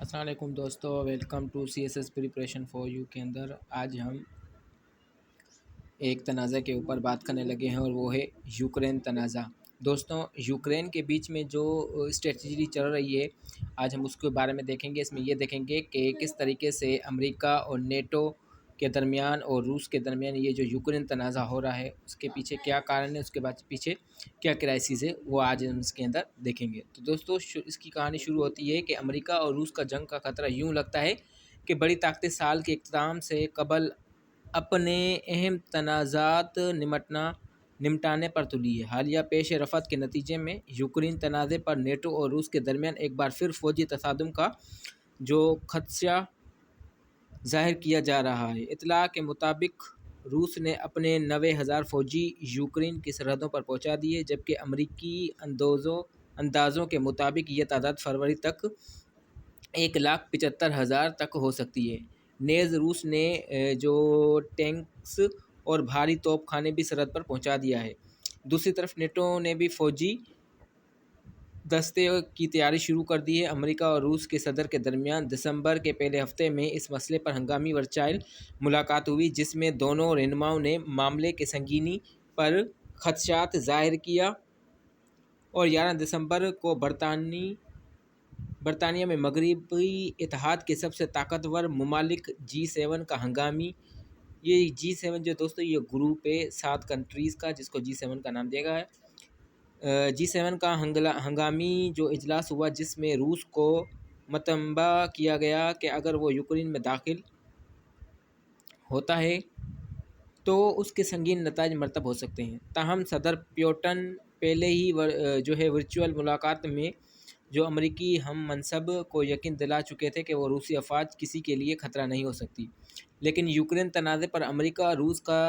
السلام علیکم دوستو، welcome to C S S preparation for you کے اندر آج ہم ایک تنازع کے اوپر بات کرنے لگے ہیں اور وہ ہے یوکرین تنازع۔ دوستوں، یوکرین کے بیچ میں جو اسٹریٹجی چل رہی ہے آج ہم اس کے بارے میں دیکھیں گے۔ اس میں یہ دیکھیں گے کہ کس طریقے سے امریکہ اور نیٹو کے درمیان اور روس کے درمیان یہ جو یوکرین تنازع ہو رہا ہے اس کے پیچھے کیا کارن ہے، اس کے بعد پیچھے کیا کرائسس ہے، وہ آج ہم اس کے اندر دیکھیں گے۔ تو دوستو، اس کی کہانی شروع ہوتی ہے کہ امریکہ اور روس کا جنگ کا خطرہ یوں لگتا ہے کہ بڑی طاقتیں سال کے اختتام سے قبل اپنے اہم تنازعات نمٹانے پر تلی ہے۔ حالیہ پیش رفت کے نتیجے میں یوکرین تنازع پر نیٹو اور روس کے درمیان ایک بار پھر فوجی تصادم کا جو خدشہ ظاہر کیا جا رہا ہے۔ اطلاع کے مطابق روس نے اپنے 90,000 فوجی یوکرین کی سرحدوں پر پہنچا دیے، جبکہ امریکی اندازوں کے مطابق یہ تعداد فروری تک 1,75,000 تک ہو سکتی ہے۔ نیز روس نے جو ٹینکس اور بھاری توپ خانے بھی سرحد پر پہنچا دیا ہے۔ دوسری طرف نیٹو نے بھی فوجی دستے کی تیاری شروع کر دی ہے۔ امریکہ اور روس کے صدر کے درمیان دسمبر کے پہلے ہفتے میں اس مسئلے پر ہنگامی ورچوئل ملاقات ہوئی، جس میں دونوں رہنماؤں نے معاملے کی سنگینی پر خدشات ظاہر کیا اور 11 دسمبر کو برطانیہ میں مغربی اتحاد کے سب سے طاقتور ممالک G7 کا یہ G7 جو دوستو یہ گروپ ہے 7 کنٹریز کا، جس کو G7 کا نام دیا گیا ہے۔ G7 کا ہنگامی جو اجلاس ہوا، جس میں روس کو متنبہ کیا گیا کہ اگر وہ یوکرین میں داخل ہوتا ہے تو اس کے سنگین نتائج مرتب ہو سکتے ہیں۔ تاہم صدر پیوٹن پہلے ہی ورچوئل ملاقات میں جو امریکی ہم منصب کو یقین دلا چکے تھے کہ وہ روسی افواج کسی کے لیے خطرہ نہیں ہو سکتی۔ لیکن یوکرین تنازع پر امریکہ اور روس کا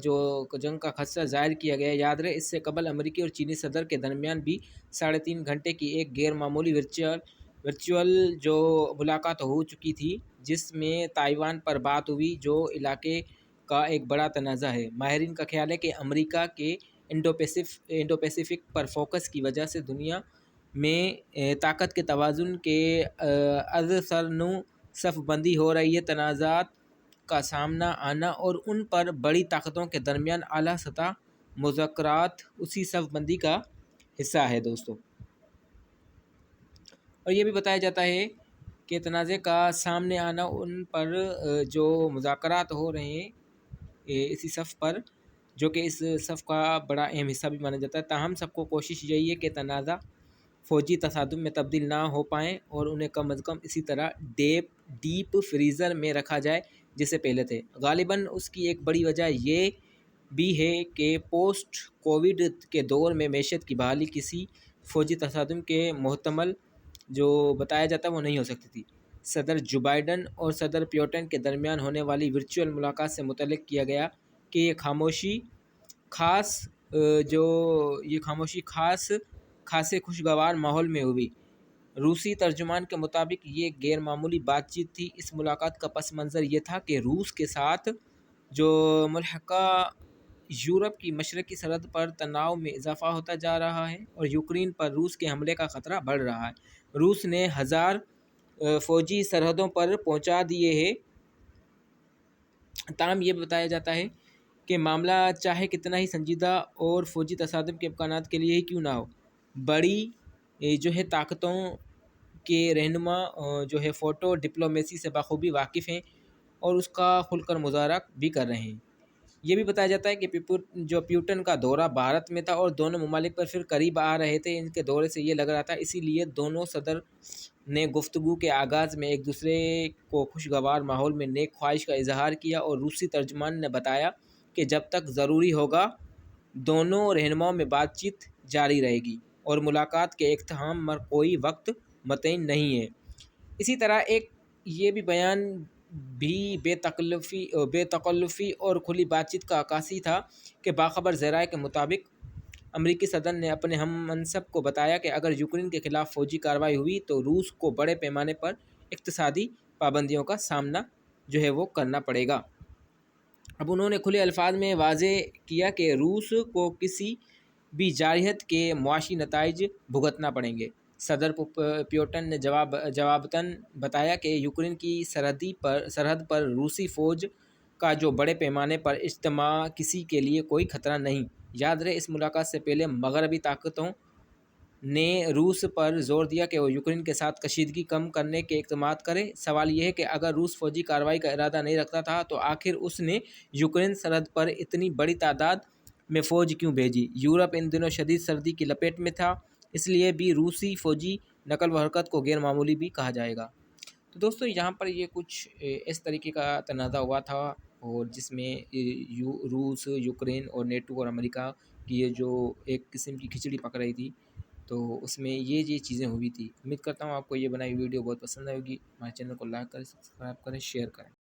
جو جنگ کا خدشہ ظاہر کیا گیا، یاد رہے اس سے قبل امریکی اور چینی صدر کے درمیان بھی 3.5 گھنٹے کی ایک غیر معمولی ورچوئل جو ملاقات ہو چکی تھی، جس میں تائیوان پر بات ہوئی، جو علاقے کا ایک بڑا تنازع ہے۔ ماہرین کا خیال ہے کہ امریکہ کے انڈو پیسیفک پر فوکس کی وجہ سے دنیا میں طاقت کے توازن کے اثر نو صف بندی ہو رہی ہے۔ تنازعات کا سامنا آنا اور ان پر بڑی طاقتوں کے درمیان اعلیٰ سطح مذاکرات اسی صف بندی کا حصہ ہے دوستو۔ اور یہ بھی بتایا جاتا ہے کہ تنازع کا سامنے آنا ان پر جو مذاکرات ہو رہے ہیں اسی صف پر، جو کہ اس صف کا بڑا اہم حصہ بھی مانا جاتا ہے۔ تاہم سب کو کوشش یہی ہے کہ تنازع فوجی تصادم میں تبدیل نہ ہو پائیں اور انہیں کم از کم اسی طرح ڈیپ فریزر میں رکھا جائے جیسے پہلے تھے۔ غالباً اس کی ایک بڑی وجہ یہ بھی ہے کہ پوسٹ کووڈ کے دور میں معیشت کی بحالی کسی فوجی تصادم کے محتمل جو بتایا جاتا وہ نہیں ہو سکتی تھی۔ صدر جو بائیڈن اور صدر پیوٹن کے درمیان ہونے والی ورچوئل ملاقات سے متعلق کیا گیا کہ یہ خاموشی خاصے خوشگوار ماحول میں ہوئی۔ روسی ترجمان کے مطابق یہ غیر معمولی بات چیت تھی۔ اس ملاقات کا پس منظر یہ تھا کہ روس کے ساتھ جو ملحقہ یورپ کی مشرقی سرحد پر تناؤ میں اضافہ ہوتا جا رہا ہے اور یوکرین پر روس کے حملے کا خطرہ بڑھ رہا ہے۔ روس نے 1,000 فوجی سرحدوں پر پہنچا دیے ہیں۔ تاہم یہ بتایا جاتا ہے کہ معاملہ چاہے کتنا ہی سنجیدہ اور فوجی تصادم کے امکانات کے لیے ہی کیوں نہ ہو، بڑی طاقتوں کے رہنما فوٹو ڈپلومیسی سے بخوبی واقف ہیں اور اس کا کھل کر مظاہرہ بھی کر رہے ہیں۔ یہ بھی بتایا جاتا ہے کہ جو پیوٹن کا دورہ بھارت میں تھا اور دونوں ممالک پر پھر قریب آ رہے تھے، ان کے دورے سے یہ لگ رہا تھا، اسی لیے دونوں صدر نے گفتگو کے آغاز میں ایک دوسرے کو خوشگوار ماحول میں نیک خواہش کا اظہار کیا اور روسی ترجمان نے بتایا کہ جب تک ضروری ہوگا دونوں رہنماؤں میں بات چیت جاری رہے گی اور ملاقات کے اختتام پر کوئی وقت متعین نہیں ہے۔ اسی طرح ایک یہ بھی بیان بھی بے تکلفی اور کھلی بات چیت کا عکاسی تھا کہ باخبر ذرائع کے مطابق امریکی صدر نے اپنے ہم منصب کو بتایا کہ اگر یوکرین کے خلاف فوجی کارروائی ہوئی تو روس کو بڑے پیمانے پر اقتصادی پابندیوں کا سامنا وہ کرنا پڑے گا۔ اب انہوں نے کھلے الفاظ میں واضح کیا کہ روس کو کسی بھی جارحیت کے معاشی نتائج بھگتنا پڑیں گے۔ صدر پیوٹن نے جوابتاً بتایا کہ یوکرین کی سرحد پر روسی فوج کا جو بڑے پیمانے پر اجتماع کسی کے لیے کوئی خطرہ نہیں۔ یاد رہے اس ملاقات سے پہلے مغربی طاقتوں نے روس پر زور دیا کہ وہ یوکرین کے ساتھ کشیدگی کم کرنے کے اقدامات کرے۔ سوال یہ ہے کہ اگر روس فوجی کارروائی کا ارادہ نہیں رکھتا تھا تو آخر اس نے یوکرین سرحد پر اتنی بڑی تعداد میں فوج کیوں بھیجی؟ یورپ ان دنوں شدید سردی کی لپیٹ میں تھا، اس لیے بھی روسی فوجی نقل و حرکت کو غیر معمولی بھی کہا جائے گا۔ تو دوستو یہاں پر یہ کچھ اس طریقے کا تنازع ہوا تھا، اور جس میں روس، یوکرین اور نیٹو اور امریکہ کی یہ جو ایک قسم کی کھچڑی پک رہی تھی، تو اس میں یہ چیزیں ہوئی تھی۔ امید کرتا ہوں آپ کو یہ بنائی ویڈیو بہت پسند آئے گی۔ ہمارے چینل کو لائک کریں، سبسکرائب کریں، شیئر کریں۔